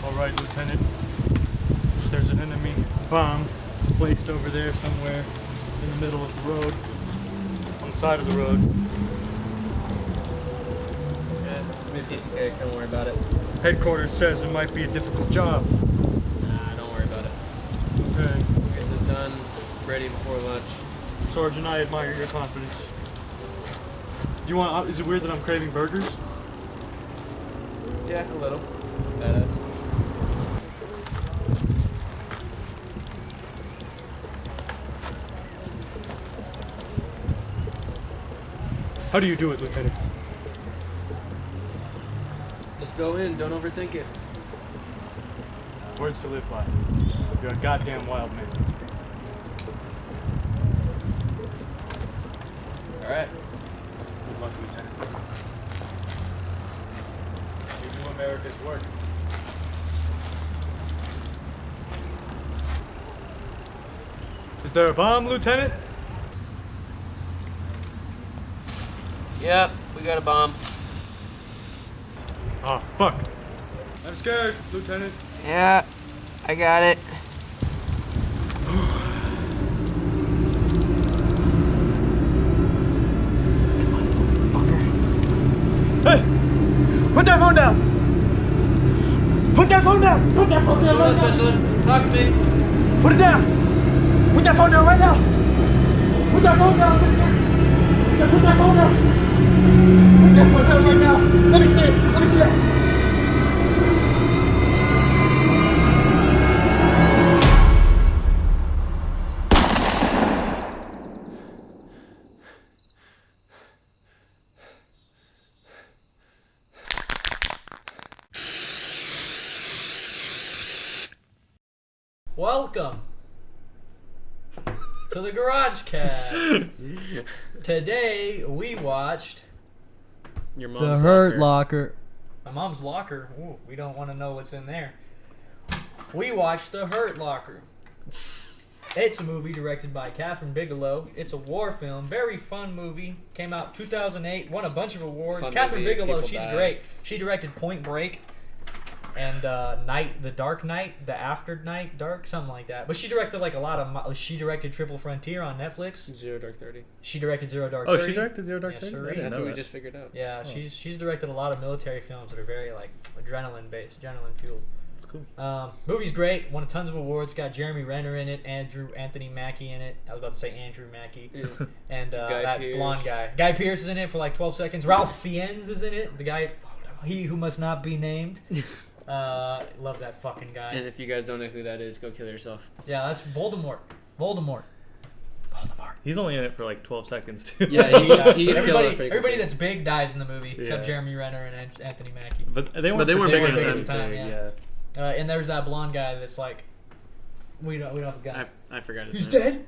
Alright, Lieutenant. There's an enemy bomb placed over there somewhere in the middle of the road. On the side of the road. Yeah, I'm a piece of cake, don't worry about it. Headquarters says it might be a difficult job. Nah, don't worry about it. Okay. We'll get this done, ready before lunch. Sergeant, I admire your confidence. Do you want? Is it weird that I'm craving burgers? Yeah, a little. Badass. How do you do it, Lieutenant? Just go in, don't overthink it. Words to live by. You're a goddamn wild man. Alright. Good luck, Lieutenant. You do America's work. Is there a bomb, Lieutenant? Yep, we got a bomb. Ah, fuck. I'm scared, Lieutenant. Yeah, I got it. Hey! Put that phone down! Put that phone down! Put that phone down right now! Specialist, talk to me. Put it down! Put that phone down right now! Put that phone down! I said put that phone down! Put that phone down right now! Let me see it! Let me see it! Welcome to the GarageCast. Today we watched Your The mom's Hurt Locker. My mom's locker. Ooh, we don't want to know what's in there. We watched The Hurt Locker. It's a movie directed by Catherine Bigelow. It's a war film. Very fun movie. Came out 2008. Won a bunch of awards. Fun Catherine movie, Bigelow, people she's die. great. She directed Point Break and The Dark Knight, The After Night Dark, something like that. But she directed like a lot of. She directed Triple Frontier on Netflix. Zero Dark 30. She directed Zero Dark Oh, 30. she directed Zero Dark Yeah, 30? sure I is. didn't That's know what we that. just figured out. Yeah, she's directed a lot of military films that are very like adrenaline based, adrenaline fueled. That's cool. Movie's great. Won tons of awards. Got Jeremy Renner in it. Anthony Mackie in it. I was about to say Andrew Mackie. Yeah. And Guy that Pearce. blonde guy. Guy Pearce is in it for like 12 seconds. Ralph Fiennes is in it. The guy, he who must not be named. Love that fucking guy. And if you guys don't know who that is, go kill yourself. Yeah, that's Voldemort. Voldemort. He's only in it for like 12 seconds, too. Yeah, he gets killed pretty Everybody quickly. that's big dies in the movie, except Yeah. Jeremy Renner and Anthony Mackie. But they weren't, weren't big particularly at the time, yeah. And there's that blonde guy that's like, we don't have a gun. I forgot his He's name. dead.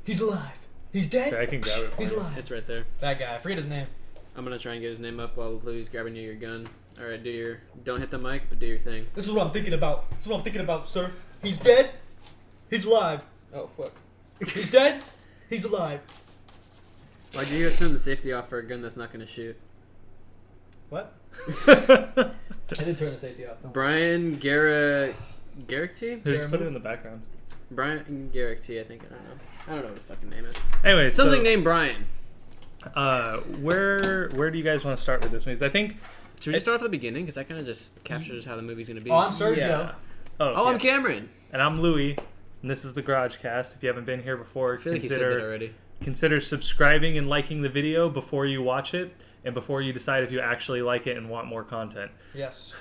He's alive. He's dead. Okay, I can grab it for He's you. alive. It's right there. That guy. I forget his name. I'm gonna try and get his name up while Louie's grabbing you your gun. Alright, don't hit the mic, but do your thing. This is what I'm thinking about. This is what I'm thinking about, sir. He's dead. He's alive. Oh, fuck. He's dead. He's alive. Why'd you guys turn the safety off for a gun that's not gonna shoot? What? I did turn the safety off. Don't worry. Brian Garrick T? Just put it in the background. Brian Garrick T, I think. I don't know what his fucking name is. Anyway, Something so, named Brian. where do you guys want to start with this movie? I think. Should we just start off at the beginning? Because that kind of just captures how the movie's gonna be. Oh, I'm Sergio. Yeah. Oh, yeah. I'm Cameron. And I'm Louie, and this is the GarageCast. If you haven't been here before, I feel like you said that already. consider subscribing and liking the video before you watch it, and before you decide if you actually like it and want more content. Yes.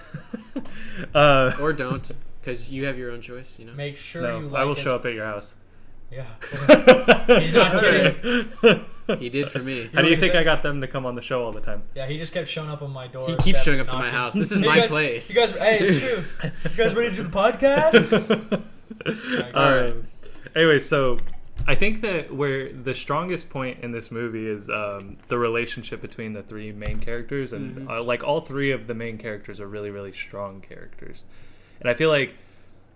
Or don't, because you have your own choice, you know? Make sure No, you like I will us. show up at your house. Yeah. He's not kidding. He did for me. How do you gonna think say? I got them to come on the show all the time? Yeah, he just kept showing up on my door. He keeps showing up to my house. This is my guys, place. You guys, hey, it's true. You guys ready to do the podcast? All right. Anyway, so I think that where the strongest point in this movie is the relationship between the three main characters, and like all three of the main characters are really, really strong characters, and I feel like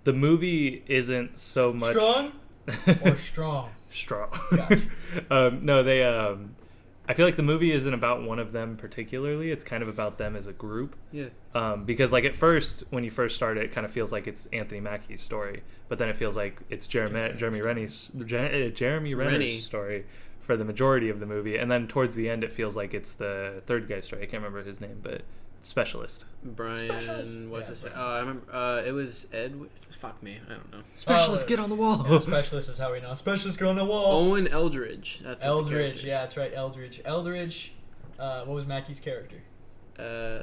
the movie isn't so much Strong or strong? strong. Gotcha. No, they. I I feel like the movie isn't about one of them particularly. It's kind of about them as a group. Yeah. Because like at first, when you first start it kind of feels like it's Anthony Mackie's story, but then it feels like it's Jeremy Renner's story for the majority of the movie, and then towards the end it feels like it's the third guy's story. I can't remember his name, but Specialist. Brian, what's his name? Oh, I remember. It was Ed. Fuck me, I don't know. Specialist, get on the wall. Yeah, Specialist is how we know. Specialist, get on the wall. Owen Eldridge. That's Eldridge. Yeah, that's right. Eldridge. What was Mackie's character?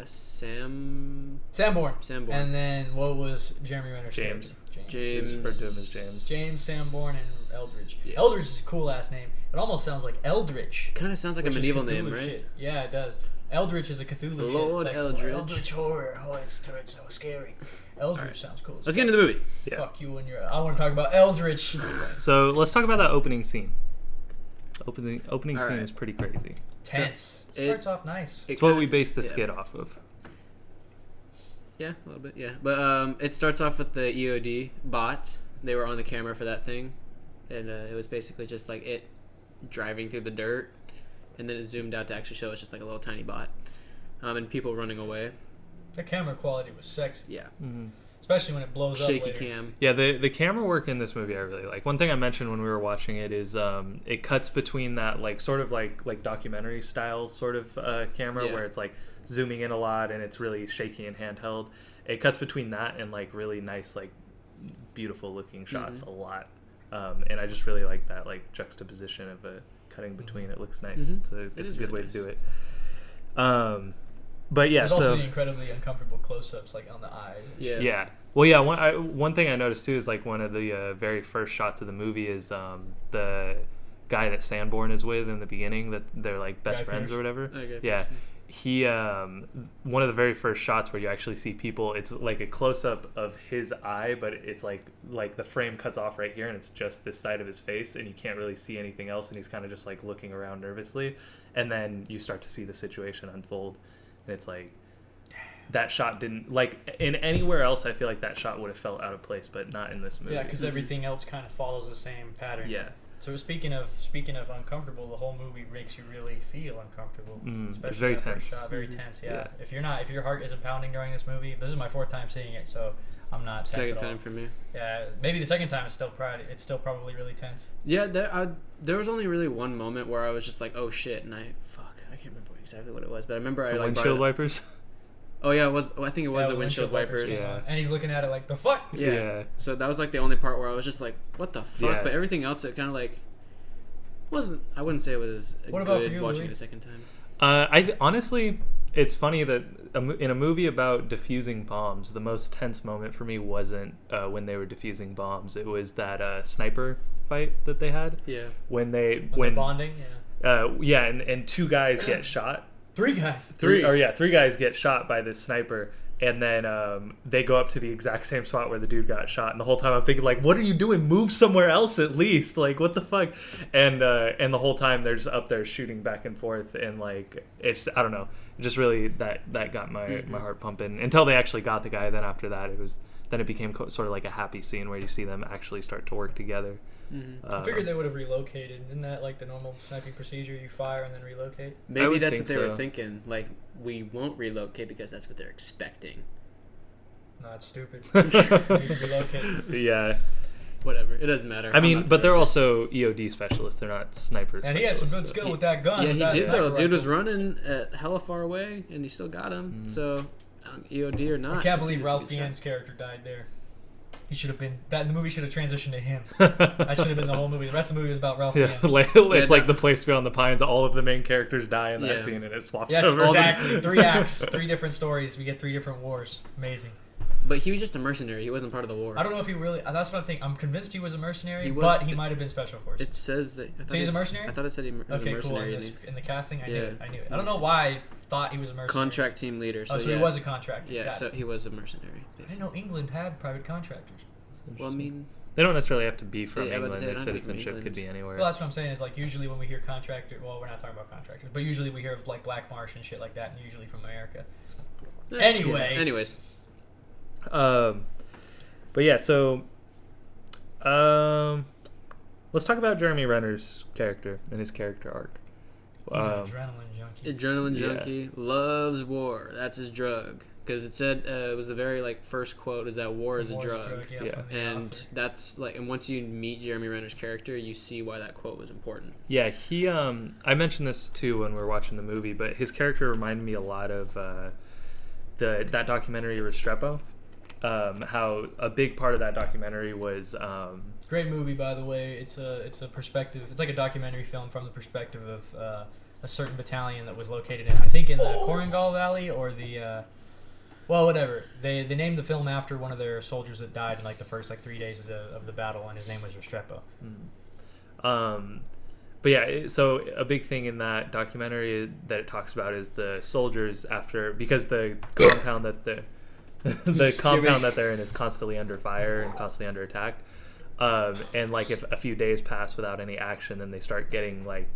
Sanborn. Sanborn. And then what was Jeremy Renner's James. character? James. Referred to him as James. James Sanborn and Eldridge. Yeah. Eldridge is a cool ass name. It almost sounds like Eldritch. Kind of sounds like a medieval name, right? Shit. Yeah, it does. Eldritch is a Cthulhu Lord shit. It's like, Eldritch. Eldritch horror. Oh, it's so scary. Eldritch sounds cool. Let's get into the movie. Yeah. Fuck you and your. I want to talk about Eldritch. So let's talk about that opening scene. Opening All scene right. is pretty crazy. Tense. So Starts off nice. It's what we based the skit off of. Yeah, a little bit, yeah. But it starts off with the EOD bot. They were on the camera for that thing. And it was basically just like it driving through the dirt. And then it zoomed out to actually show it's just like a little tiny bot. And people running away. The camera quality was sexy. Yeah. Mm-hmm. Especially when it blows Shaky up later. cam. Yeah, the camera work in this movie I really like. One thing I mentioned when we were watching it is it cuts between that like sort of like documentary style sort of camera where it's like zooming in a lot and it's really shaky and handheld. It cuts between that and like really nice like beautiful looking shots a lot. And I just really like that like juxtaposition of a cutting between. It looks nice. It's a good way to do it. But yeah, there's also the incredibly uncomfortable close-ups like on the eyes. And shit. Yeah. Well, yeah. One thing I noticed too is like one of the very first shots of the movie is the guy that Sanborn is with in the beginning that they're like best friends or whatever. Okay, yeah. He one of the very first shots where you actually see people, it's like a close-up of his eye, but it's like the frame cuts off right here and it's just this side of his face and you can't really see anything else and he's kind of just like looking around nervously, and then you start to see the situation unfold and it's like that shot didn't like in anywhere else. I feel like that shot would have felt out of place, but not in this movie. Yeah, because everything else kind of follows the same pattern. Yeah. So speaking of uncomfortable, the whole movie makes you really feel uncomfortable. It's very that first tense. shot, very tense. Yeah. If your heart isn't pounding during this movie, this is my 4th time seeing it, so I'm not tense Second at all. time for me. Yeah, maybe the second time is still probably really tense. Yeah, there was only really one moment where I was just like, oh shit, and I can't remember exactly what it was, but I remember I like windshield wipers. Oh yeah, I think it was the windshield wipers. Yeah. And he's looking at it like, the fuck? Yeah. So that was like the only part where I was just like, what the fuck? Yeah. But everything else, it kind of like wasn't. I wouldn't say it was What about good for you, watching Louis? it a second time. I honestly, it's funny that in a movie about defusing bombs, the most tense moment for me wasn't when they were defusing bombs. It was that sniper fight that they had. Yeah. When they're bonding. Yeah. And 2 guys get shot. 3 guys. Three guys get shot by this sniper, and then they go up to the exact same spot where the dude got shot. And the whole time I'm thinking, like, what are you doing? Move somewhere else at least. Like, what the fuck? And the whole time they're just up there shooting back and forth, and like it's I don't know, just really that got my heart pumping until they actually got the guy. Then after that, it became sort of like a happy scene where you see them actually start to work together. I figured they would have relocated. Isn't that like the normal sniping procedure? You fire and then relocate? Maybe that's what they were thinking. Like, we won't relocate because that's what they're expecting. No, it's stupid. You need to relocate. Yeah. Whatever. It doesn't matter. I mean, but they're also EOD specialists. They're not snipers. And he had some good skill with that gun. Yeah, he that did though. sniper Dude was rifle. running at hella far away, and he still got him. So, EOD or not. I can't believe he was a Ralph good shot. Fiennes' character died there. He should have been the movie should have transitioned to him. That should have been the whole movie. The rest of the movie was about Ralph Yeah, Fiennes. it's like The Place Beyond the Pines. All of the main characters die in that scene, and it swaps Yes, over. exactly. 3 acts, 3 different stories. We get 3 different wars. Amazing. But he was just a mercenary. He wasn't part of the war. I don't know if he really. That's what I think. I'm convinced he was a mercenary, He was- but he might have been special forces. It says that. I thought So he's a mercenary? I thought it said he was a Okay, cool. mercenary. In the casting, I knew Yeah. it. I don't know why I thought he was a mercenary. Contract team leader. So, Oh, so yeah. he was a contractor. Yeah, Got so it. he was a mercenary. I didn't know England had private contractors. Well, I mean, They don't necessarily have to be from Yeah, I would England. say Their they don't have to be from citizenship could be England. anywhere. Well, that's what I'm saying. Is like usually when we hear contractor, well, we're not talking about contractors, but usually we hear of like Black Marsh and shit like that, and usually from America. Anyway. Yeah. Anyways, But yeah, so let's talk about Jeremy Renner's character and his character arc. He's an adrenaline junkie. Adrenaline Yeah. junkie, loves war. That's his drug. Because it said it was the very like first quote is that war is a drug. Yeah. from the And author. that's like, and once you meet Jeremy Renner's character, you see why that quote was important. Yeah, he I mentioned this too when we were watching the movie, but his character reminded me a lot of that documentary Restrepo. How a big part of that documentary was Great movie, by the way. It's a perspective. It's like a documentary film from the perspective of a certain battalion that was located in, I think, in the Korengal Valley or the. Well, whatever. They named the film after one of their soldiers that died in like the first 3 days of the battle, and his name was Restrepo. But yeah, so a big thing in that documentary that it talks about is the soldiers because the compound that the compound that they're in is constantly under fire and constantly under attack. And like if a few days pass without any action, then they start getting like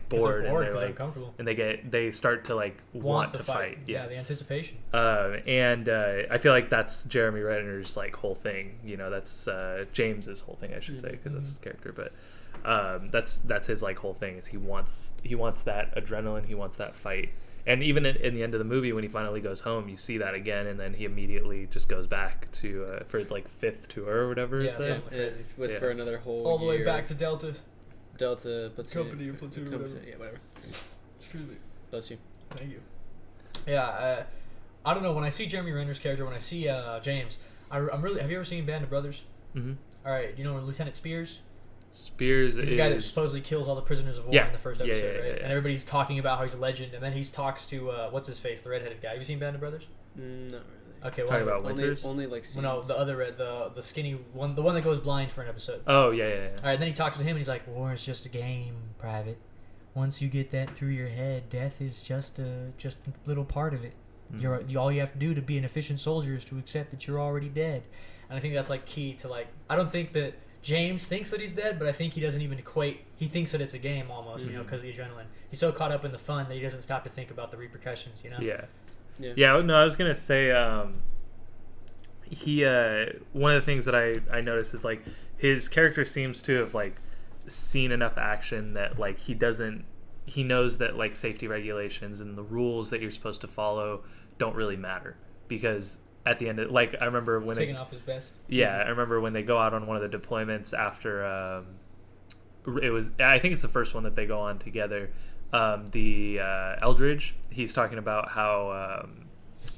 bored and they're like uncomfortable. And they start to like want to fight. Yeah, the anticipation. And I feel like that's Jeremy Renner's like whole thing. You know, that's James's whole thing, I should say, because that's his character. But that's his like whole thing is he wants that adrenaline, he wants that fight. And even in the end of the movie, when he finally goes home, you see that again, and then he immediately just goes back to for his like 5th tour or whatever. Yeah, It was for another whole all the year. way back to Delta. Delta platoon. Company or platoon or whatever. Yeah, whatever. Excuse me. Bless you. Thank you. Yeah, I don't know. When I see Jeremy Renner's character, when I see James, I'm really. Have you ever seen Band of Brothers? Mm-hmm. All right. You know Lieutenant Spears? Spears He's is the guy that supposedly kills all the prisoners of war Yeah. in the first Yeah, episode, yeah, right? yeah. And everybody's talking about how he's a legend, and then he talks to what's his face, the redheaded guy. Have you seen Band of Brothers? Not really. Okay, Talking well, about Winters. Only like well, no, scenes. the other red, the skinny one, the one that goes blind for an episode. Oh yeah. All right, then he talks to him, and he's like, "War is just a game, Private. Once you get that through your head, death is just a little part of it. All you have to do to be an efficient soldier is to accept that you're already dead." And I think that's like key to like. I don't think that James thinks that he's dead, but I think he doesn't even equate. He thinks that it's a game almost, you know, because of the adrenaline. He's so caught up in the fun that he doesn't stop to think about the repercussions, you know. Yeah. No, I was gonna say he one of the things that I noticed is like his character seems to have like seen enough action that like he knows that like safety regulations and the rules that you're supposed to follow don't really matter, because at the end of, like I remember when taking off his vest. Yeah, I remember when they go out on one of the deployments after it was, I think it's the first one that they go on together. The Eldridge, he's talking about how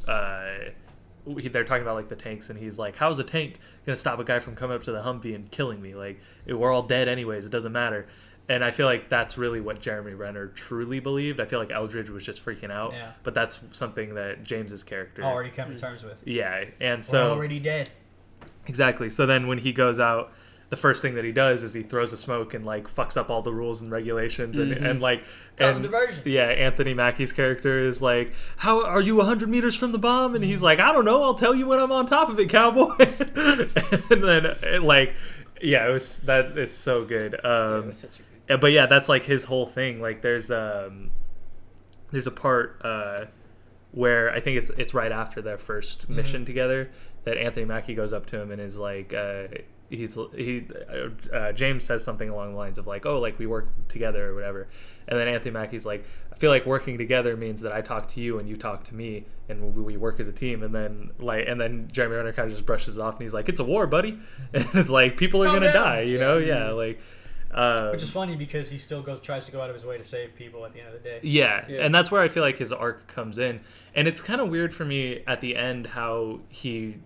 they're talking about like the tanks, and he's like, "How's a tank gonna stop a guy from coming up to the Humvee and killing me? Like we're all dead anyways. It doesn't matter." And I feel like that's really what Jeremy Renner truly believed. I feel like Eldridge was just freaking out, but that's something that James's character already come to terms with. Yeah, and so we're already dead. Exactly. So then when he goes out, the first thing that he does is he throws a smoke and like fucks up all the rules and regulations and like cause a diversion. Yeah, Anthony Mackie's character is like, "How are you 100 meters from the bomb?" And he's like, "I don't know. I'll tell you when I'm on top of it, cowboy." And then like, yeah, it was that is so good. It was such a good. But yeah, that's like his whole thing. Like there's a part where I think it's right after their first mission together that Anthony Mackie goes up to him and is like, James says something along the lines of like, "Oh, like we work together or whatever," and then Anthony Mackie's like, "I feel like working together means that I talk to you and you talk to me and we work as a team." And then Jeremy Renner kind of just brushes it off and he's like, "It's a war, buddy," and it's like people are gonna die, you know? Yeah, like. Which is funny because he still tries to go out of his way to save people at the end of the day. Yeah, and that's where I feel like his arc comes in. And it's kind of weird for me at the end how he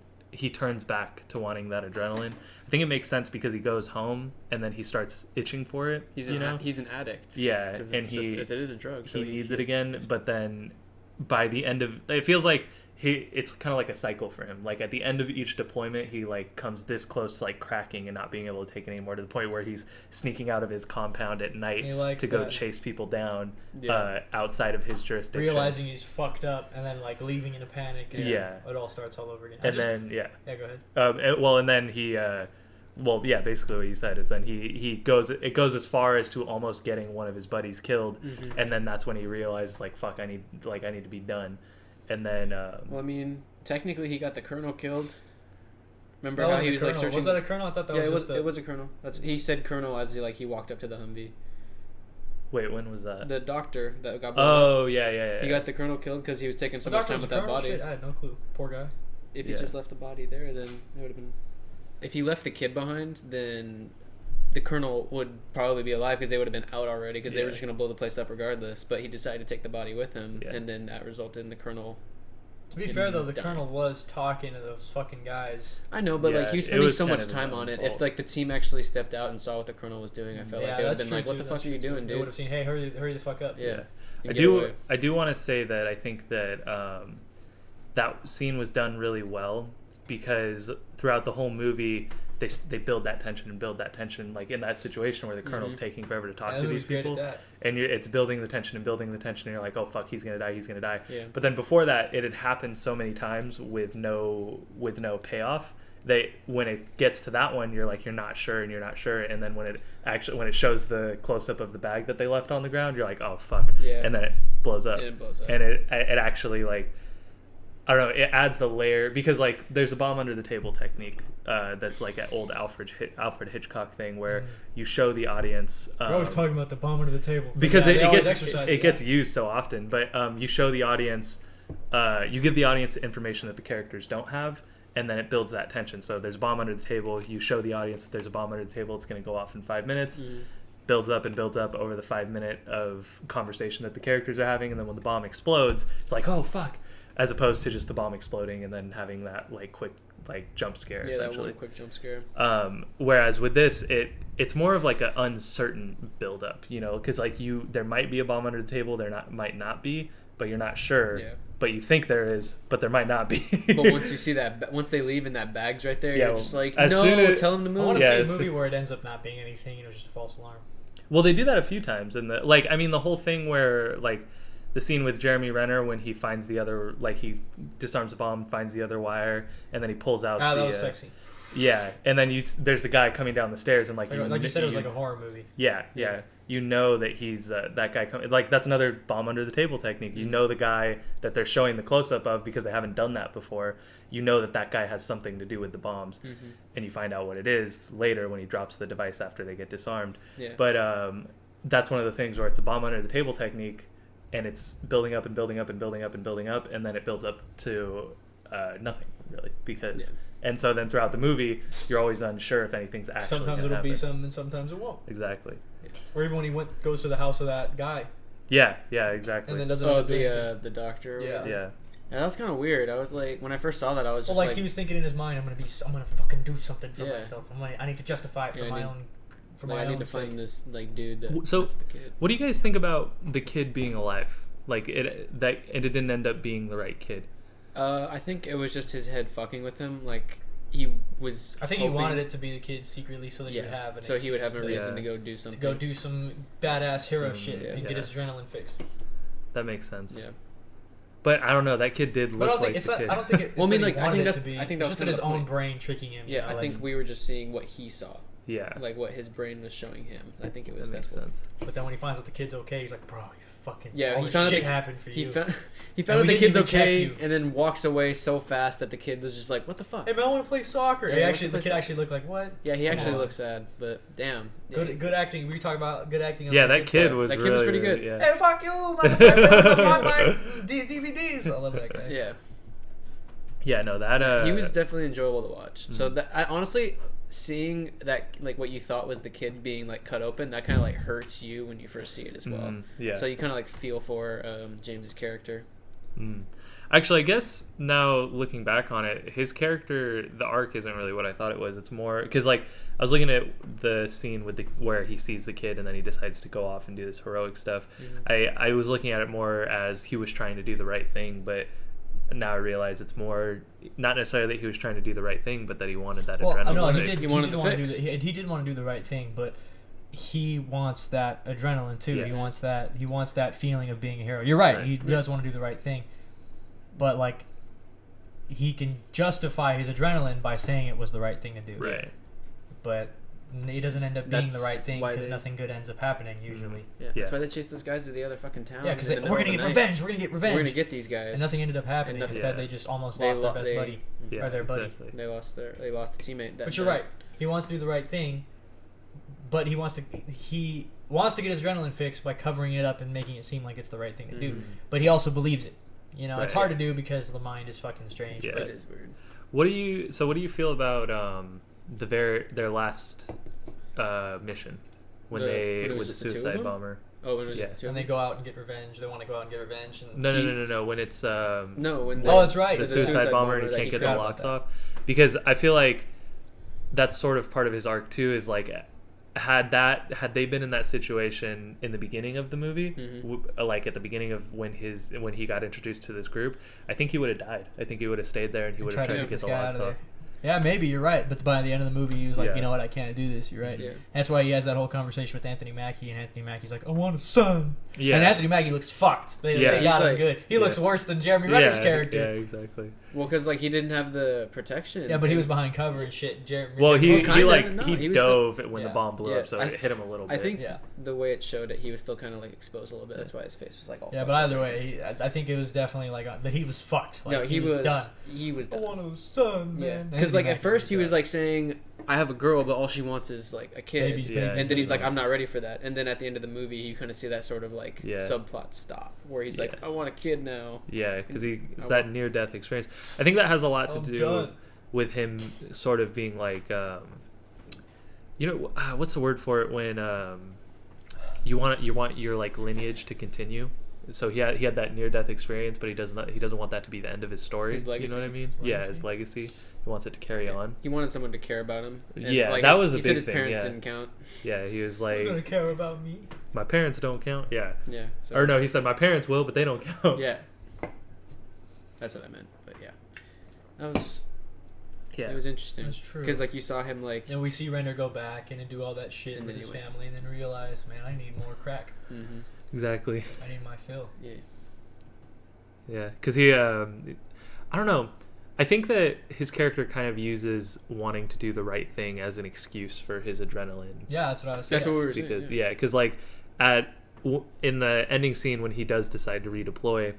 turns back to wanting that adrenaline. I think it makes sense because he goes home and then he starts itching for it. He's an addict. Yeah, and it is a drug. So he needs it again. But then by the end of it feels like it's kind of like a cycle for him. Like at the end of each deployment, he like comes this close to like cracking and not being able to take it anymore, to the point where he's sneaking out of his compound at night to go chase people down outside of his jurisdiction. Realizing he's fucked up and then like leaving in a panic. And it all starts all over again. Go ahead. And then he. Basically what you said is then it goes as far as to almost getting one of his buddies killed, and then that's when he realizes like, fuck, I need to be done. And then well, I mean, technically he got the colonel killed. Remember how he was like searching? Was that a colonel? I thought that was it was a colonel. He said colonel as he walked up to the Humvee. Wait, when was that? The doctor that got blown up. Oh, yeah. He got the colonel killed because he was taking so much time with that body. Shit, I had no clue. Poor guy. If he just left the body there, then it would have been... If he left the kid behind, then the colonel would probably be alive because they would have been out already because they were just going to blow the place up regardless. But he decided to take the body with him, and then that resulted in the colonel... To be fair, though, the colonel was talking to those fucking guys. I know, but like he was spending so much time on it. If like the team actually stepped out and saw what the colonel was doing, I felt like they would have been like, "What the fuck are you doing, dude?" They would have seen, "Hey, hurry the fuck up." Yeah. I do want to say that I think that that scene was done really well because throughout the whole movie they build that tension like in that situation where the colonel's taking forever to talk to these people, and it's building the tension and you're like, oh fuck, he's gonna die. But then before that, it had happened so many times with no payoff. When it gets to that one, you're like, you're not sure, and then when it shows the close up of the bag that they left on the ground, you're like, oh fuck, and then it blows up, and it actually, like, I don't know, it adds the layer because like there's a bomb under the table technique that's like an old Alfred Hitchcock thing where you show the audience. We're always talking about the bomb under the table because it gets used so often, but you show the audience, you give the audience information that the characters don't have. And then it builds that tension. So there's a bomb under the table. You show the audience that there's a bomb under the table. It's going to go off in 5 minutes. Builds up over the 5 minute of conversation that the characters are having. And then when the bomb explodes, it's like, oh, fuck. As opposed to just the bomb exploding and then having that like quick like jump scare, essentially. That one quick jump scare. Whereas with this, it's more of like an uncertain buildup, you know, because like there might be a bomb under the table. Might not be, but you're not sure. Yeah. But you think there is, but there might not be. But once you see that, once they leave and that bag's right there, you're just like, no, tell them to move. I want to see a movie where it ends up not being anything, just a false alarm. Well, they do that a few times, and the whole thing where like the scene with Jeremy Renner when he finds the other, like he disarms the bomb, finds the other wire, and then he pulls out. That was sexy. Yeah, and then there's a guy coming down the stairs, and like you said, it was like a horror movie. Yeah. You know that he's that guy coming. Like that's another bomb under the table technique. You know the guy that they're showing the close up of because they haven't done that before. You know that guy has something to do with the bombs, and you find out what it is later when he drops the device after they get disarmed. Yeah. But that's one of the things where it's a bomb under the table technique, and it's building up and building up and building up and building up, and then it builds up to nothing really because. Yeah. And so then throughout the movie, you're always unsure if anything's actually sometimes it'll be something and sometimes it won't. Exactly. Yeah. Or even when he goes to the house of that guy. Yeah, exactly. And then doesn't the doctor. Yeah, that was kind of weird. I was like, when I first saw that, I was just like he was thinking in his mind, I'm gonna fucking do something for myself. I need to justify it for my own. I need to find this like dude that. So, the kid. What do you guys think about the kid being alive? Like it didn't end up being the right kid. I think it was just his head fucking with him. Like he was. I think he wanted it to be the kid secretly, so that he would have. So he would have a reason to go do something. To go do some badass hero shit and get his adrenaline fixed. That makes sense. Yeah. But I don't know. That kid did look like the kid. I don't think it. Well, I mean, like I think that was just his own brain tricking him. Yeah, I think we were just seeing what he saw. Yeah. Like what his brain was showing him. I think it was. That makes sense. But then when he finds out the kid's okay, he's like, bro, you fucking. Yeah, all he this found shit happened for you. He found out the kid's okay, and then walks away so fast that the kid was just like, "What the fuck?" Hey man, I want to play soccer. Yeah, the kid actually looked like what? Yeah, he actually looked sad, but damn. Good acting. We talk about good acting. Yeah, that kid was pretty good. Yeah. Hey, fuck you, motherfucker! Fuck my DVDs. I love that guy. Yeah. Yeah, no, that he was definitely enjoyable to watch. So that I honestly. Seeing that, like what you thought was the kid being like cut open, that kind of like hurts you when you first see it as well. Yeah. So you kind of like feel for James's character. Actually, I guess now looking back on it, his character, the arc isn't really what I thought it was. It's more because like I was looking at the scene with where he sees the kid and then he decides to go off and do this heroic stuff. I was looking at it more as he was trying to do the right thing, but. Now I realize it's more not necessarily that he was trying to do the right thing, but that he wanted that adrenaline. No, he did want to do the right thing, but he wants that adrenaline too. Yeah. He wants that feeling of being a hero. You're right. He does want to do the right thing, but like he can justify his adrenaline by saying it was the right thing to do. Right. But it doesn't end up being the right thing because nothing good ends up happening usually. Yeah, that's why they chase those guys to the other fucking town. Yeah, because we're gonna get revenge. We're gonna get these guys. And nothing ended up happening. Instead, they just almost lost their best buddy or their buddy. Exactly. They lost the teammate. But you're right. He wants to do the right thing, but he wants to get his adrenaline fix by covering it up and making it seem like it's the right thing to do. Mm-hmm. But he also believes it. You know, it's Right. hard to do because the mind is fucking strange. Yeah. But It is weird. What do you feel about their last mission when When they it was with the just the two of suicide them? bomber? Oh, when it was Yeah. just the two and of they them? go out and get revenge. They want to go out and get revenge. And No. When it's No, when Oh, that's right. the The suicide bomber and he that can't get the forgot locks about off, because I feel like that's sort of part of his arc too. Is like had they been in that situation in the beginning of the movie, like at the beginning of when he got introduced to this group, I think he would have died. I think he would have stayed there and he would have tried to get the locks off. Yeah, maybe you're right. But by the end of the movie, he was like, Yeah. you know what, I can't do this. You're right. Yeah. That's why he has that whole conversation with Anthony Mackie, and Anthony Mackie's like, I want a son. Yeah. And Anthony Mackie looks fucked. They Yeah. got He's him like- good. He yeah. looks worse than Jeremy Renner's Yeah, character. Yeah, exactly. Well, because like he didn't have the protection. Yeah, but he was behind cover and shit. Well, he kinda, he was dove when Yeah. the bomb blew Yeah, up, so it hit him a little bit. I think Yeah. the way it showed it, he was still kind of like exposed a little bit. That's why his face was like all. Yeah, fucked but up. either way, I think it was definitely like that he was fucked. Like, No, he was done. He was I done. want a son, Yeah, man. because like Anthony at first he Mackie was like saying, "I have a girl, but all she wants is like a kid." Babies, Yeah. babies, And then he's like, babies. "I'm not ready for that." And then at the end of the movie, you kind of see that sort of like Yeah. subplot stop, where he's like, Yeah. "I want a kid now." Yeah, because it's Oh, that well. near-death experience. I think that has a lot to I'm do done. with him sort of being like, what's the word for it when you want your like lineage to continue. So he had that near-death experience, but he doesn't want that to be the end of his story. His legacy. You know what I mean? His Yeah, legacy. his legacy. He wants it to carry on. He wanted someone to care about him. And, Yeah, like, that his- was a he said big his thing, parents yeah. didn't count. Yeah, he was Who's gonna like, care about me? my parents don't count. Yeah. Yeah. So, Or no, he said my parents will, but they don't count. Yeah. That's what I meant. But yeah, that was. Yeah. It was interesting. That's true. Because like you saw him like. And we see Renner go back and do all that shit And with then his he went. family, and then realize, man, I need more crack. Mhm. Exactly. I need my fill. Yeah. Yeah, because he, I don't know. I think that his character kind of uses wanting to do the right thing as an excuse for his adrenaline. Yeah, that's what I was. That's saying. what we were saying. Because yeah. because like in the ending scene when he does decide to redeploy,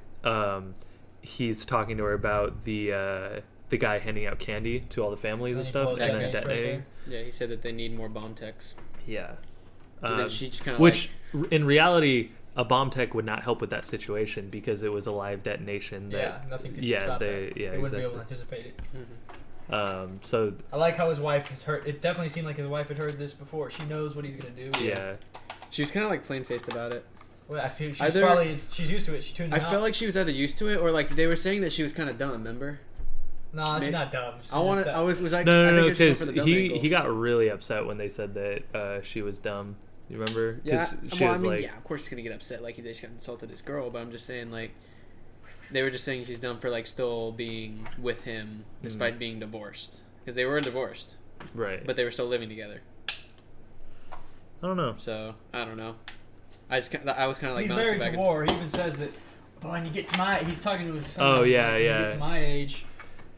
he's talking to her about the guy handing out candy to all the families and Then he stuff, pulled and that then gate right detonating. Yeah, he said that they need more bomb techs. Yeah. And then she just kind of Which, in reality, a bomb tech would not help with that situation because it was a live detonation. That, Yeah, nothing could yeah, stop they, that. yeah, They wouldn't be able to exactly. anticipate it. So I like how his wife has heard. It definitely seemed like his wife had heard this before. She knows what he's gonna do. yeah, she was kind of like plain faced about it. Well, I feel she's Either- she's used to it. She tuned I him out. felt like she was either used to it or like they were saying that she was kind of dumb. Remember? Nah, she's May- not dumb. She's I want just to. dumb. Was like no, I think because it was for the dumb angle. he got really upset when they said that she was dumb. You remember? Yeah, 'Cause she well, I was mean, like, yeah, of course he's gonna get upset. Like he just got insulted his girl, but I'm just saying like they were just saying she's dumb for like still being with him despite being divorced because they were divorced, right. but they were still living together. I don't know. So I don't know. I was kind of like He's bouncing married back to and war. He even says that. But when you get to my, he's talking to his son. Oh, he's yeah, like, when you yeah. get to my age,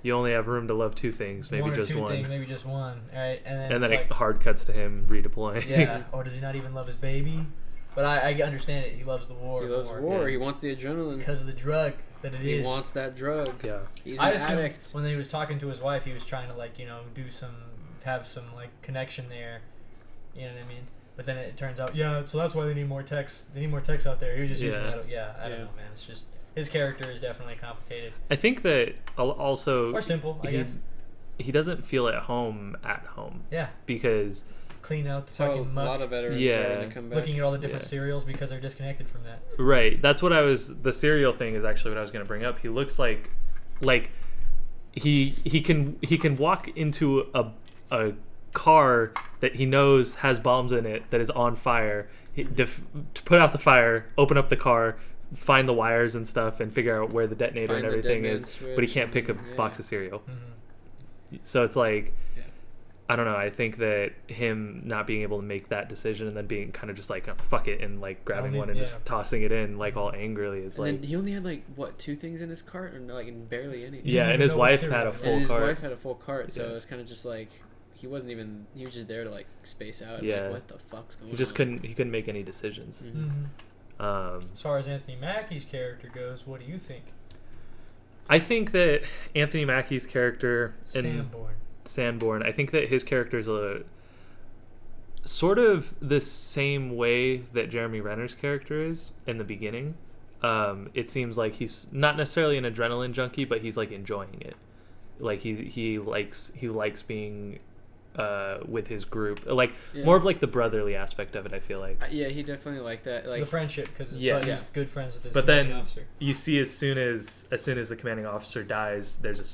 You only have room to love two things, maybe one or just two one. things, maybe just one. All right, and then And it's then like, it hard cuts to him redeploying. yeah. Or does he not even love his baby? But I understand it. He loves the war. he loves more war. Yeah. He wants the adrenaline. because of the drug that it is. He wants that drug. Yeah. He's I an assume addict. when he was talking to his wife, he was trying to like have some like connection there. You know what I mean? But then it turns out, yeah. So that's why they need more techs. They need more techs out there. He was just using Yeah. that. Yeah, I don't Yeah. know, man. It's just his character is definitely complicated I think that also or simple, I guess. he doesn't feel at home Yeah, because clean out the So a fucking muck. lot of veterans Yeah. are going to come back. Looking at all the different Yeah. cereals because they're disconnected from that. right, that's what the cereal thing is actually what I was going to bring up. He looks like he can walk into a car that he knows has bombs in it that is on fire. To put out the fire, open up the car, find the wires and stuff, and figure out where the detonator Find and the everything dead is. man But he switch can't pick a and- yeah. box of cereal. Mm-hmm. So it's like, Yeah. I don't know. I think that him not being able to make that decision and then being kind of just like, fuck it, and like grabbing need- one and yeah. just tossing it in like all angrily is And like, then he only had like what 2 things in his cart, or like barely anything. yeah. didn't And even his know what wife cereal had a it was. full and his cart. wife had a full cart, so Yeah. it's kind of just like he wasn't even. He was just there to like space out. And Yeah. Like, what the fuck's going on? He just couldn't make any decisions. Mhm. Mm-hmm. As far as Anthony Mackie's character goes, what do you think? I think that Anthony Mackie's character in Sanborn. Sanborn, I think that his character is sort of the same way that Jeremy Renner's character is in the beginning. It seems like he's not necessarily an adrenaline junkie, but he's like enjoying it. Like he likes being with his group, like more of like the brotherly aspect of it. I feel like he definitely liked that, like the friendship, because he's good friends with his but commanding then officer. you see as soon as the commanding officer dies, there's a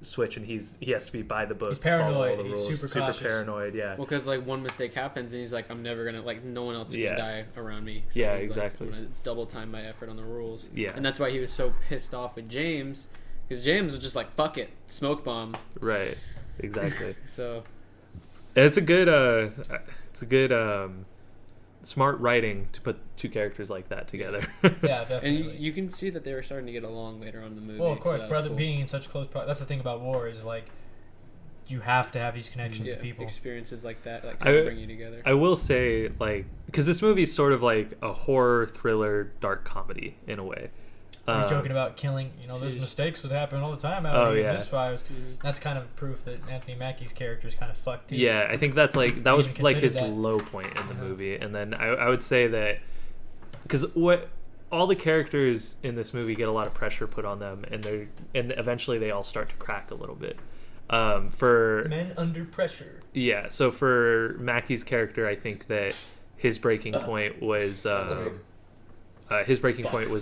switch, and he has to be by the book. He's paranoid. follow all the He's rules, super cautious. paranoid. Yeah. Well, because like one mistake happens, and he's like, I'm never gonna, like, no one else is Yeah. gonna die around me. So Yeah, he's exactly. Like, I'm gonna double time my effort on the rules. Yeah. And that's why he was so pissed off with James, because James was just like, fuck it, smoke bomb. Right. Exactly. So It's a good smart writing to put two characters like that together. Yeah, definitely. and you can see that they were starting to get along later on in the movie. Well, of course, so brother cool. being in such close. That's the thing about war is like you have to have these connections Yeah, to people. experiences like that, like, kind of bring you together. I will say, like, because this movie is sort of like a horror thriller dark comedy in a way. He's joking about killing. There's mistakes that happen all the time out Oh, here yeah. in misfires. That's kind of proof that Anthony Mackie's character is kind of fucked too. Yeah, I think that was even like his considered that. low point in the movie, and then I would say that because all the characters in this movie get a lot of pressure put on them, and eventually they all start to crack a little bit. For Men under pressure. Yeah, so for Mackie's character, I think that his breaking point was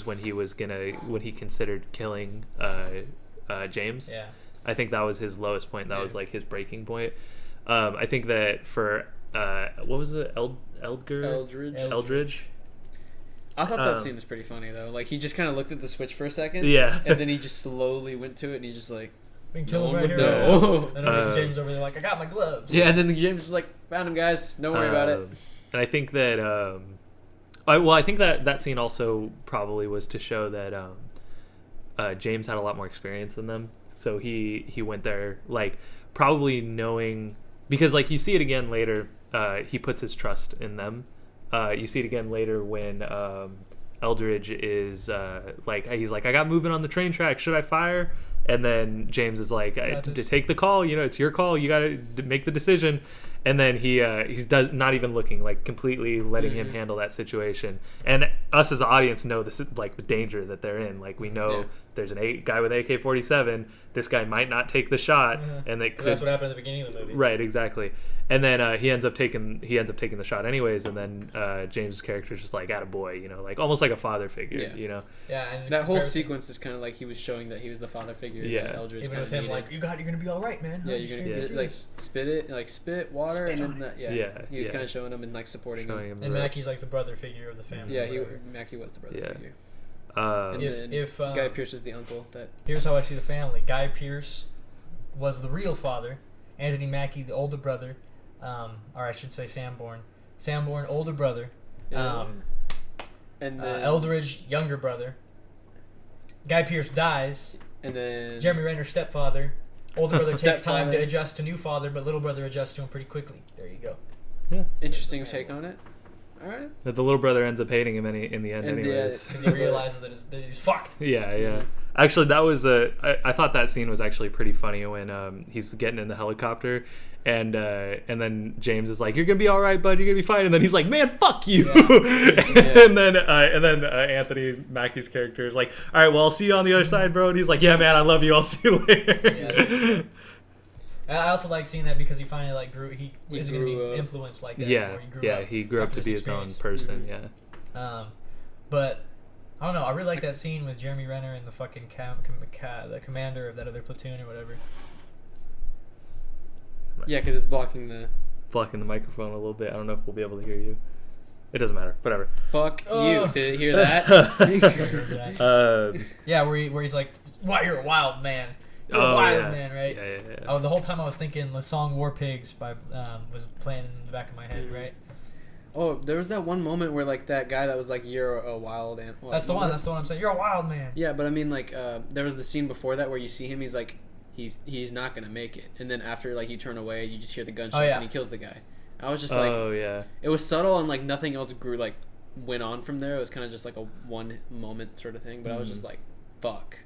when he considered killing James. Yeah. I think that was his lowest point. That was like his breaking point. I think that for what was it, Eldridge. I thought that scene was pretty funny though. Like, he just kind of looked at the switch for a second, Yeah, and then he just slowly went to it, and he just like, We can kill him one right would here. know. And then James over there like, I got my gloves. Yeah, and then James is like, found him, guys. Don't worry about it. And I think that I think that scene also probably was to show that James had a lot more experience than them, so he went there like probably knowing, because like you see it again later. He puts his trust in them. You see it again later when Eldridge is he's like, I got moving on the train track. Should I fire? And then James is like, to take the call. It's your call. You got to make the decision. And then he's not even looking, like completely letting him handle that situation. And us as an audience know this is like the danger that they're in. Like, we know there's a guy with AK-47. This guy might not take the shot, and that's what happened at the beginning of the movie. Right, exactly. And then he ends up taking the shot anyways. And then James' character is just like, attaboy, like almost like a father figure. Yeah, and that whole sequence is kind of like he was showing that he was the father figure. Yeah, Eldridge even with him like, you're gonna be all right, man. Yeah, you're gonna like spit water, Spit and then he was kind of showing him and like supporting him. And Mackie's like the brother figure of the family. Yeah, Mackie was the brother figure. And if Guy Pearce is the uncle. Here's how I see the family. Guy Pearce was the real father. Anthony Mackie, the older brother, or I should say Sanborn, older brother. And then Eldridge, younger brother. Guy Pearce dies. And then Jeremy Renner, stepfather. Older brother takes time to adjust to new father, but little brother adjusts to him pretty quickly. There you go. Yeah. Interesting take on it. All right. That the little brother ends up hating him in the end, anyways. Because he realizes that he's fucked. Yeah. Actually, that was I thought that scene was actually pretty funny when he's getting in the helicopter, and then James is like, "You're gonna be all right, bud. You're gonna be fine." And then he's like, "Man, fuck you." Yeah. and then Anthony Mackie's character is like, "All right, well, I'll see you on the other side, bro." And he's like, "Yeah, man, I love you. I'll see you later." Yeah, I also like seeing that because he finally like grew. He isn't gonna be influenced like that. He grew up to be his own person. Yeah. But I don't know. I really like that scene with Jeremy Renner and the fucking the commander of that other platoon or whatever. Yeah, because it's blocking the microphone a little bit. I don't know if we'll be able to hear you. It doesn't matter. Whatever. Fuck you. Did you hear that? Yeah, where he's like, "Why, you're a wild man." You're a wild man, right? Yeah. The whole time I was thinking the song "War Pigs" by was playing in the back of my head, right? Oh, there was that one moment where like that guy that was like, "You're a wild animal." That's the one I'm saying. You're a wild man. Yeah, but I mean, like, there was the scene before that where you see him. He's like, he's not gonna make it, and then after like you turn away, you just hear the gunshots and he kills the guy. I was just like, it was subtle and like nothing else went on from there. It was kind of just like a one moment sort of thing. But I was just like, fuck.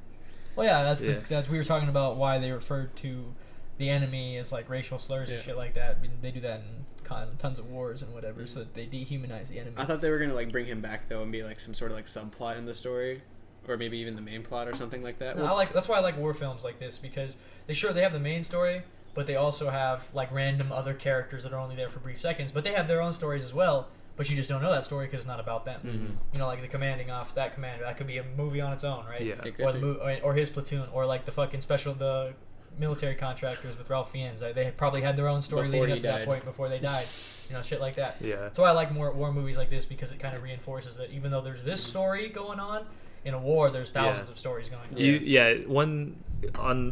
Well, yeah, that's we were talking about why they referred to the enemy is like racial slurs and shit like that. I mean, they do that in tons of wars and whatever, so that they dehumanize the enemy. I thought they were gonna like bring him back though and be like some sort of like subplot in the story, or maybe even the main plot or something like that. No, that's why I like war films like this, because they have the main story, but they also have like random other characters that are only there for brief seconds, but they have their own stories as well. But you just don't know that story because it's not about them. Mm-hmm. You know, like the commanding officer, that commander, that could be a movie on its own, right? Yeah. Or his platoon, or like the military contractors with Ralph Fiennes. They probably had their own story Before leading he up to that died. point before they died. You know, shit like that. Yeah. That's why I like more war movies like this, because it kind of reinforces that even though there's this story going on, in a war there's thousands of stories going on. One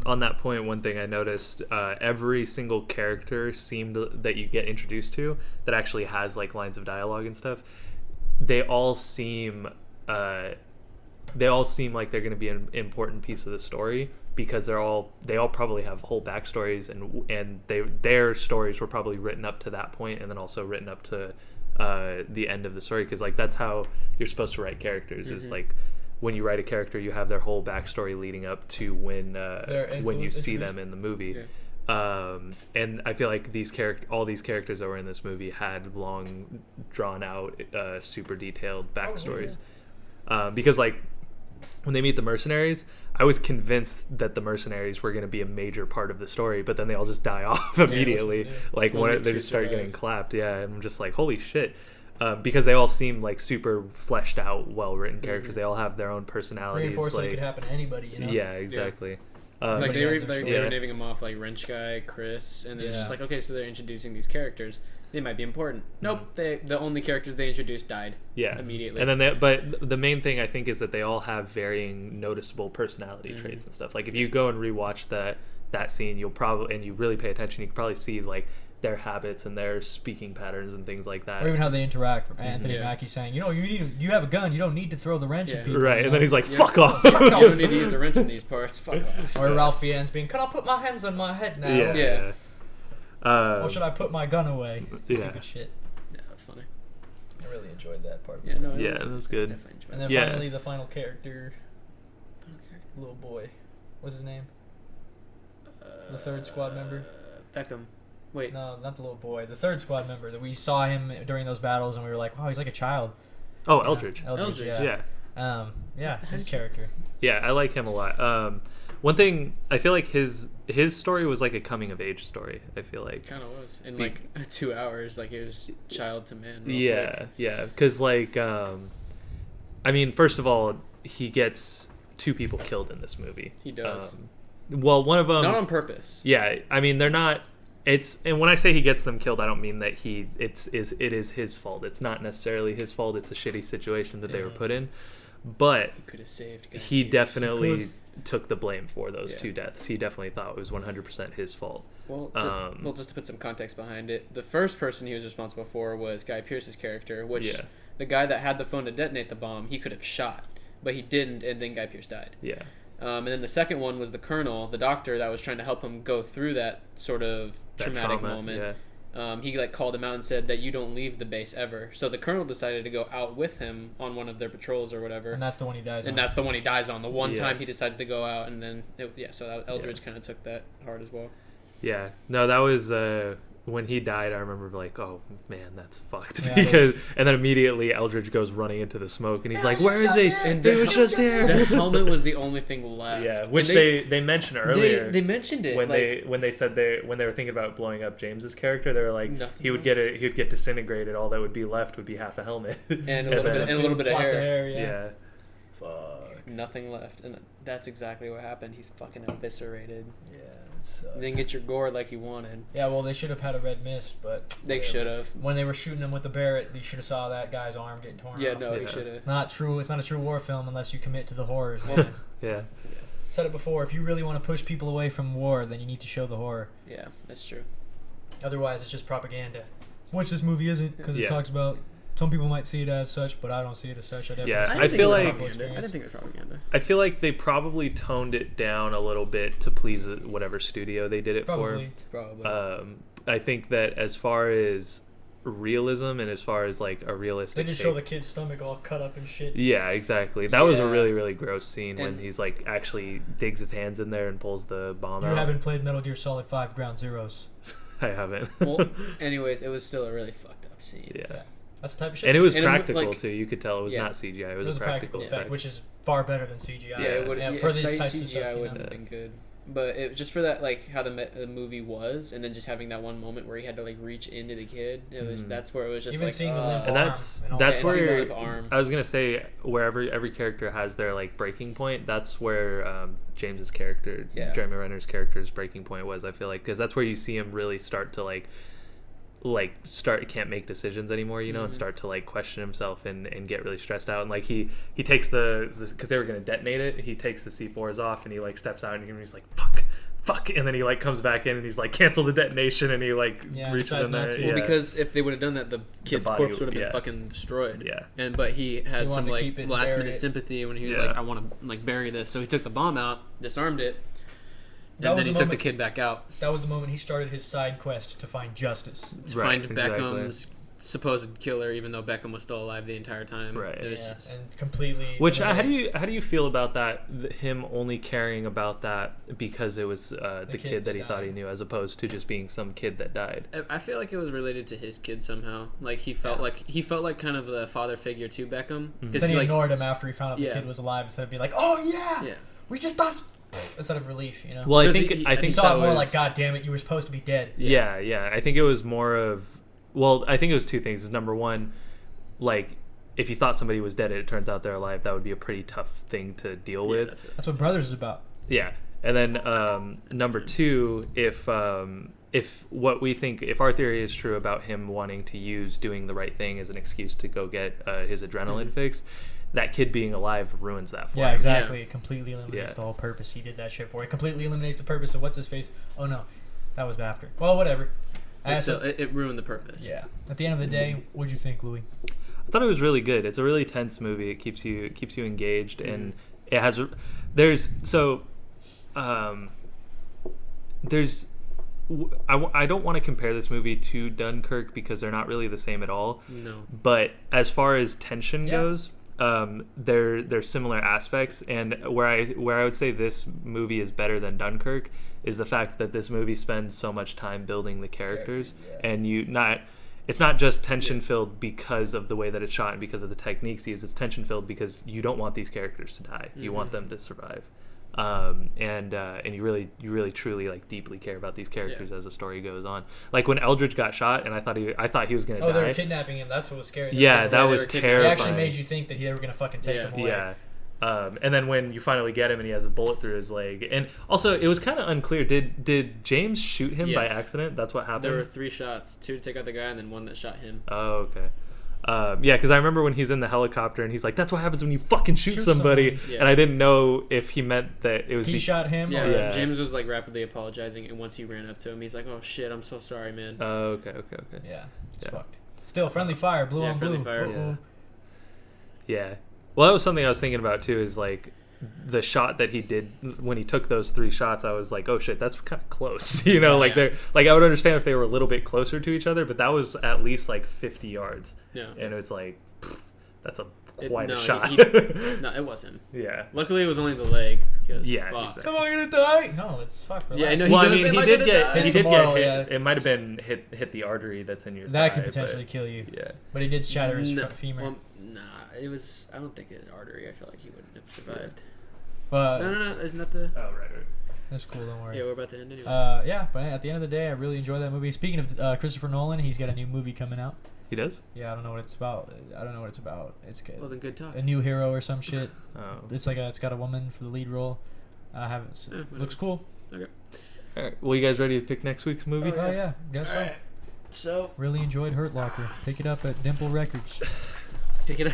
on that point, one thing I noticed, every single character that you get introduced to that actually has like lines of dialogue and stuff, they all seem like they're going to be an important piece of the story, because they all probably have whole backstories, and their stories were probably written up to that point and then also written up to the end of the story, because like that's how you're supposed to write characters. Is like when you write a character, you have their whole backstory leading up to when you see them in the movie. And I feel like all these characters that were in this movie had long, drawn out, super detailed backstories. Because like when they meet the mercenaries, I was convinced that the mercenaries were going to be a major part of the story, but then they all just die off immediately. Like when they just start getting clapped. Yeah, and I'm just like, holy shit. Because they all seem like super fleshed out, well-written characters. They all have their own personalities. Reinforcing it could happen to anybody, you know? Yeah, exactly. Like they were naming them off like Wrench Guy, Chris, and then it's just like, okay, so they're introducing these characters. They might be important. Nope, the only characters they introduced died. Immediately. And then but the main thing I think is that they all have varying noticeable personality traits and stuff. Like if you go and rewatch that scene, you'll probably, and you really pay attention, you can probably see like their habits and their speaking patterns and things like that. Or even how they interact. Anthony Mackie saying, you have a gun, you don't need to throw the wrench at people. Right, you know? And then he's like, fuck off. You don't need to use the wrench in these parts. Fuck off. Or Ralph Fiennes being, can I put my hands on my head now? Or should I put my gun away? Stupid shit. Yeah, that's funny. I really enjoyed that part. It was good. And then finally, the final character, little boy. What's his name? The third squad member? Beckham. Wait. No, not the little boy. The third squad member. That we saw him during those battles, and we were like, "Wow, he's like a child." Oh, Eldridge. Eldridge. His character. Yeah, I like him a lot. One thing, I feel like his story was like a coming of age story. I feel like kind of was in like 2 hours. Like it was child to man. Yeah, because like, I mean, first of all, he gets 2 people killed in this movie. He does. Well, one of them not on purpose. Yeah, I mean they're not. And when I say he gets them killed, I don't mean that it is his fault. It's not necessarily his fault. It's a shitty situation that they were put in, but he could have saved. He definitely took the blame for those 2 deaths. He definitely thought it was 100% his fault. Well, just to put some context behind it, the first person he was responsible for was Guy Pearce's character, which the guy that had the phone to detonate the bomb, he could have shot, but he didn't, and then Guy Pearce died. Yeah. And then the second one was the colonel, the doctor that was trying to help him go through that sort of traumatic moment. He like called him out and said that you don't leave the base ever. So the colonel decided to go out with him on one of their patrols or whatever. And that's the one he dies on. And that's the one he dies on. The one time he decided to go out, and then so Eldridge kind of took that hard as well. Yeah. No, that was when he died. I remember like, oh man, that's fucked. And then immediately Eldridge goes running into the smoke, and he's like, "Where is he?" And he was just here. The helmet was the only thing left. Yeah, which they mentioned earlier. They mentioned it when they were thinking about blowing up James's character. They were like, he would get disintegrated. All that would be left would be half a helmet and a little bit of hair. Yeah. Fuck. Nothing left, and that's exactly what happened. He's fucking eviscerated. Yeah. Sucks. Didn't get your gore like you wanted. Yeah, well, they should have had a red mist, but they should have. When they were shooting him with the Barrett, you should have saw that guy's arm getting torn off. Yeah, no, he should have. It's not true. It's not a true war film unless you commit to the horrors. Yeah. Said it before. If you really want to push people away from war, then you need to show the horror. Yeah, that's true. Otherwise, it's just propaganda, which this movie isn't, because it talks about. Some people might see it as such, but I don't see it as such. I feel like I didn't think it was propaganda. I feel like they probably toned it down a little bit to please whatever studio they did it for. Probably. I think that as far as realism and as far as like a They realistic just take. show the kid's stomach all cut up and shit. Yeah, exactly. That was a Yeah. really, really gross scene when And- he's like actually digs his hands in there and pulls the bomb You out. haven't played Metal Gear Solid 5 Ground Zeroes. I haven't. Well, anyways, it was still a really fucked up scene. Yeah. That's the type of shit. And it was And practical like- too. You could tell it was Yeah. not CGI. It was, It was a practical effect, effect. which is far better than CGI. Yeah, it would. Yeah, Yeah, for these site types of CGI stuff, you wouldn't know? have been good. But it, just for that, like how the movie was, and then just having that one moment where he had to like reach into the kid, it was that's where it was just Even like seeing the limp And arm that's and all that's that. Yeah, and seeing the where limp arm. I was gonna say wherever every character has their like breaking point. That's where James's character, Yeah. Jeremy Renner's character's breaking point was. I feel like because that's where you see him really start to like can't make decisions anymore, you know, and start to like question himself and get really stressed out. And like he takes because they were gonna detonate it, he takes the C4s off and he like steps out and he's like fuck, and then he like comes back in and he's like cancel the detonation and he like reaches decides in not there. to. Yeah. Well, because if they would have done that, the kid's body corpse would have been yeah. fucking destroyed. Yeah. But he had wanted some to like keep it and last bury minute it. sympathy when he was Yeah. like, I want to like bury this. So he took the bomb out, disarmed it, That and was then he the took the moment- kid back out That was the moment he started his side quest to find justice. to Right, find exactly. Beckham's supposed killer, even though Beckham was still alive the entire time. Right. It was Yeah, just- and completely. Which how do eliminates- you feel about that? Him only caring about that because it was the kid kid that he that thought he died. knew, as opposed to just being some kid that died. I feel like it was related to his kid somehow. Like he felt like kind of the father figure to Beckham because Then he he like ignored him after he found out the Yeah. kid was alive instead of being like, "Oh yeah, yeah. we just thought," instead of relief, you know. Well, I Because think he- I he he think saw that it more was, like, "God damn it, you were supposed to be dead." Yeah. I think it was more of I think it was two things. Number one, like if you thought somebody was dead and it turns out they're alive, that would be a pretty tough thing to deal with. That's That's what Brothers is about. Yeah, and then number two, if what we think, if our theory is true about him wanting to use doing the right thing as an excuse to go get his adrenaline fix, that kid being alive ruins that for Yeah, him. exactly. Yeah. It completely eliminates Yeah. the whole purpose he did that shit for. It completely eliminates the purpose of what's his face. Oh no, that was after. Well, whatever. So it ruined the purpose. Yeah. At the end of the day, what'd you think, Louis? I thought it was really good. It's a really tense movie. It keeps you engaged, and it has there's I don't want to compare this movie to Dunkirk because they're not really the same at all. No. But as far as tension Yeah. goes, they're similar aspects, and where I would say this movie is better than Dunkirk is the fact that this movie spends so much time building the characters, and it's not just tension filled because of the way that it's shot and because of the techniques used. It's tension filled because you don't want these characters to die. You want them to survive. And you really truly like deeply care about these characters as the story goes on. Like when Eldridge got shot, and I thought he was gonna die. Oh, they were kidnapping him. That's what was scary. Yeah, that they was were kidnapping him. It terrifying. actually made you think that they were gonna fucking take him away. Yeah. And then when you finally get him and he has a bullet through his leg, and also it was kind of unclear. Did James shoot him by Yes. accident? That's what happened. There were 3 shots: 2 to take out the guy, and then 1 that shot him. Oh, okay. Yeah, because I remember when he's in the helicopter and he's like, "That's what happens when you fucking shoot somebody," someone. Yeah. and I didn't know if he meant that it was. He shot him. Yeah, or- Yeah. James was like rapidly apologizing, and once he ran up to him, he's like, "Oh shit, I'm so sorry, man." Oh, okay. Yeah. It's Yeah. fucked. Still, friendly fire, blue Yeah, on friendly blue. fire. Uh-oh. Yeah. Well, that was something I was thinking about too. Is like the shot that he did when he took those 3 shots. I was like, oh shit, that's kind of close. You know, like Yeah. they're like I would understand if they were a little bit closer to each other, but that was at least like 50 yards, Yeah. and it was like, pff, that's It- quite a no, shot. No, it was him. Yeah. Luckily, it was only the leg. Because Yeah, fuck. exactly. Am I gonna die? No, it's fuck. Yeah, I relax. know. He Well, I goes, mean, "Am he I did gonna get die?" he His did femoral, get hit. yeah. It might have been hit the artery that's in your thigh. That could but- potentially kill you. Yeah. But he did shatter his No, femur. well, nah, it was. I don't think it had artery. I feel like he wouldn't have survived. But No. Isn't that the? Oh right. that's cool. Don't worry. Yeah, we're about to end anyway. Yeah, but at the end of the day, I really enjoy that movie. Speaking of Christopher Nolan, he's got a new movie coming out. He does. Yeah, I don't know what it's about. It's well, then good talk. a new hero or some shit. Oh. It's got a woman for the lead role. I haven't. Yeah, whatever. Looks cool. Okay. All right. Well, you guys ready to pick next week's movie? Oh yeah, guess All so. right. So Really enjoyed Hurt Locker. Pick it up at Dimple Records. pick it up.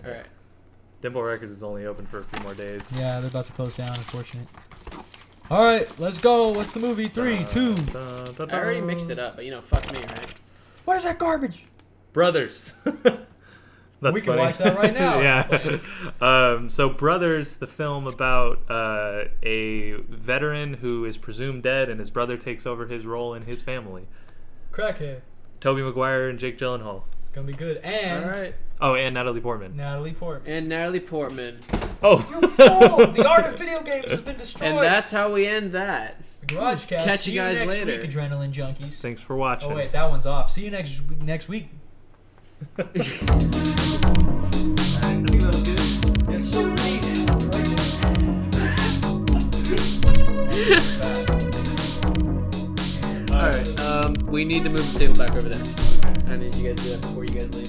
All right. Dimple Records is only open for a few more days. Yeah, they're about to close down. Unfortunate. All right, let's go. What's the movie? 3, 2. I already mixed it up, but fuck me, right? What is that garbage? Brothers. That's We can funny. watch that right now. yeah. So Brothers, the film about a veteran who is presumed dead, and his brother takes over his role in his family. Crackhead. Tobey Maguire and Jake Gyllenhaal. It's gonna be good. And All right. Oh, and Natalie Portman. Natalie Portman. And Natalie Portman. Oh. You fool! The art of video games has been destroyed. And that's how we end that. The GarageCast. Catch See you guys next later. week, Adrenaline Junkies. Thanks for watching. Oh wait, that one's off. See you next week. I think that was good. It's so All right. We need to move the table back over there. I need you guys to do that before you guys leave.